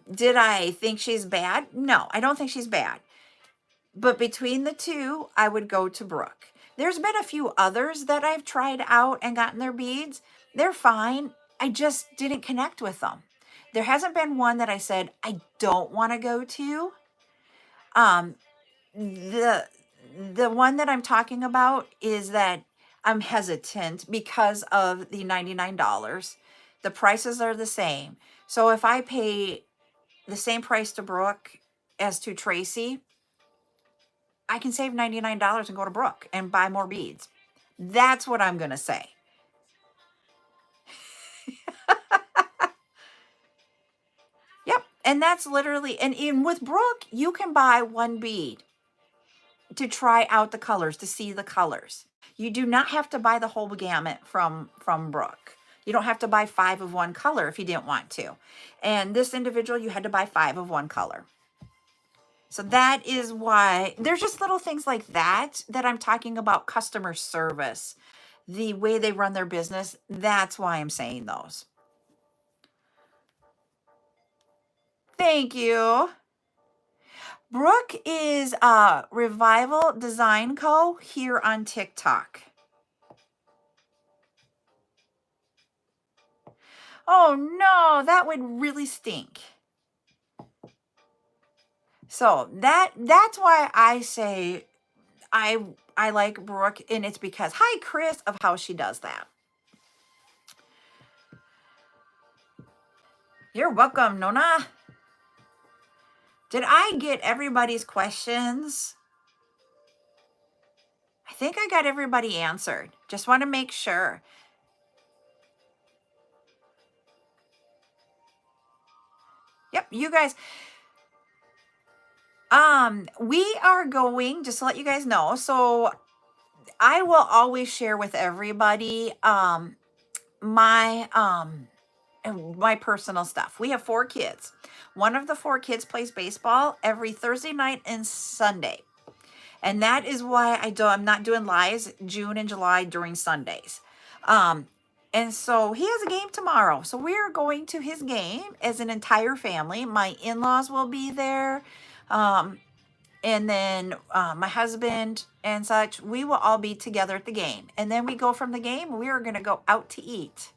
Did I think she's bad? No, I don't think she's bad. But between the two, I would go to Brooke. There's been a few others that I've tried out and gotten their beads. They're fine. I just didn't connect with them. There hasn't been one that I said I don't want to go to. Um, the the one that I'm talking about is that I'm hesitant because of the $99. The prices are the same. So if I pay the same price to Brooke as to Tracy, I can save $99 and go to Brooke and buy more beads. That's what I'm going to say. Yep. And that's literally, and in with Brooke, you can buy one bead to try out the colors, to see the colors. You do not have to buy the whole gamut from Brooke. You don't have to buy 5 of one color if you didn't want to. And this individual, you had to buy 5 of one color. So that is why there's just little things like that I'm talking about customer service, the way they run their business. That's why I'm saying those. Thank you. Brooke is Revival Design Co. here on TikTok. Oh no, that would really stink. So that's why I say I like Brooke, and it's because hi Chris of how she does that. You're welcome, Nona. Did I get everybody's questions? I think I got everybody answered. Just want to make sure. Yep, you guys. We are going, just to let you guys know. So I will always share with everybody my my personal stuff. We have 4 kids. One of the 4 kids plays baseball every Thursday night and Sunday. And that is why I'm not doing lives June and July during Sundays. Um, and so he has a game tomorrow. So we are going to his game as an entire family. My in-laws will be there. Um, and then my husband and such, we will all be together at the game. And then we go from the game, we are going to go out to eat.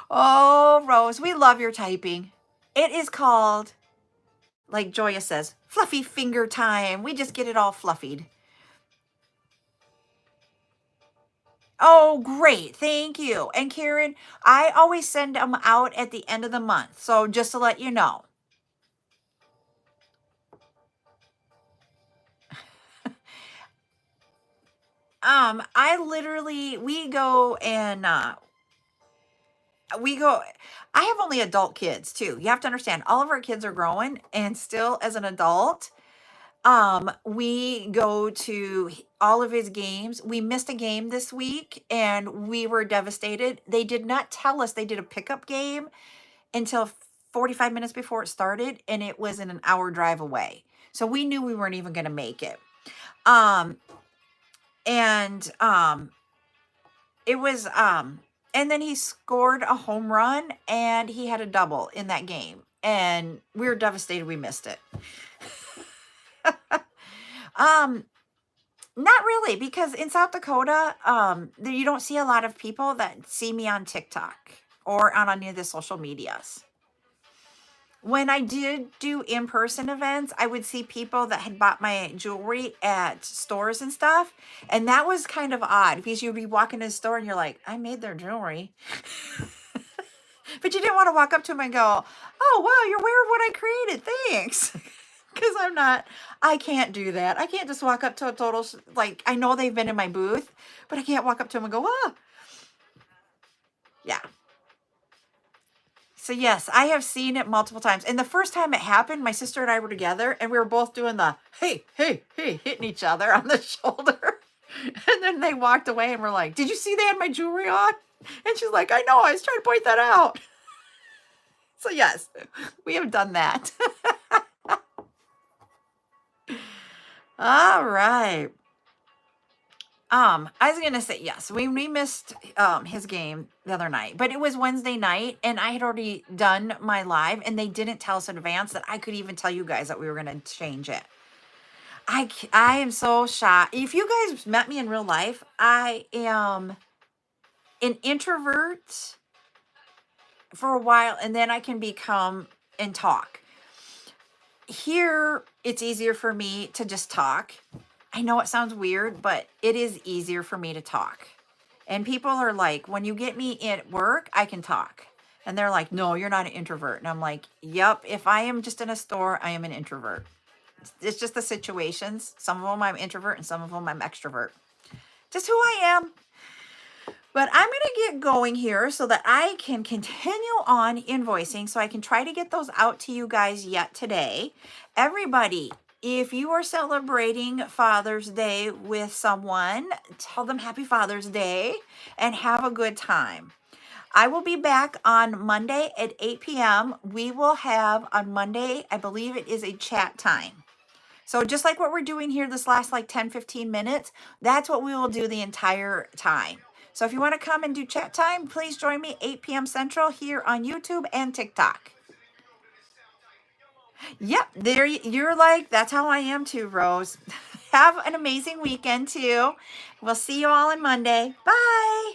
Oh, Rose, we love your typing. It is called, like Joya says, fluffy finger time. We just get it all fluffied. Oh, great. Thank you. And Karen, I always send them out at the end of the month. So just to let you know. I literally, we go, I have only adult kids too. You have to understand, all of our kids are growing, and still as an adult, we go to all of his games. We missed a game this week and we were devastated. They did not tell us they did a pickup game until 45 minutes before it started, and it was in an hour drive away. So we knew we weren't even going to make it. Um, and it was and then he scored a home run and he had a double in that game, and we were devastated we missed it. um Not really, because in South Dakota, you don't see a lot of people that see me on TikTok or on any of the social medias. When I did do in-person events, I would see people that had bought my jewelry at stores and stuff. And that was kind of odd because you'd be walking in the store and you're like, I made their jewelry. But you didn't want to walk up to them and go, oh, wow, you're wearing what I created. Thanks. Because I can't do that. I can't just walk up to a total, like, I know they've been in my booth, but I can't walk up to them and go, ah. Yeah. So yes, I have seen it multiple times. And the first time it happened, my sister and I were together and we were both doing the, hey, hey, hey, hitting each other on the shoulder. And then they walked away and we're like, did you see they had my jewelry on? And she's like, I know, I was trying to point that out. So yes, we have done that. All right. I was gonna say yes. We missed his game the other night, but it was Wednesday night, and I had already done my live, and they didn't tell us in advance that I could even tell you guys that we were gonna change it. I am so shocked. If you guys met me in real life, I am an introvert for a while, and then I can become and talk. Here, it's easier for me to just talk. I know it sounds weird, but it is easier for me to talk. And people are like, when you get me at work, I can talk. And they're like, no, you're not an introvert. And I'm like, yep, if I am just in a store, I am an introvert. It's just the situations. Some of them I'm introvert and some of them I'm extrovert. Just who I am. But I'm going to get going here so that I can continue on invoicing so I can try to get those out to you guys yet today. Everybody, if you are celebrating Father's Day with someone, tell them Happy Father's Day and have a good time. I will be back on Monday at 8 p.m. We will have on Monday, I believe it is a chat time. So just like what we're doing here this last like 10, 15 minutes, that's what we will do the entire time. So if you want to come and do chat time, please join me 8 p.m. Central here on YouTube and TikTok. Yep, there you're like, that's how I am too, Rose. Have an amazing weekend too. We'll see you all on Monday. Bye.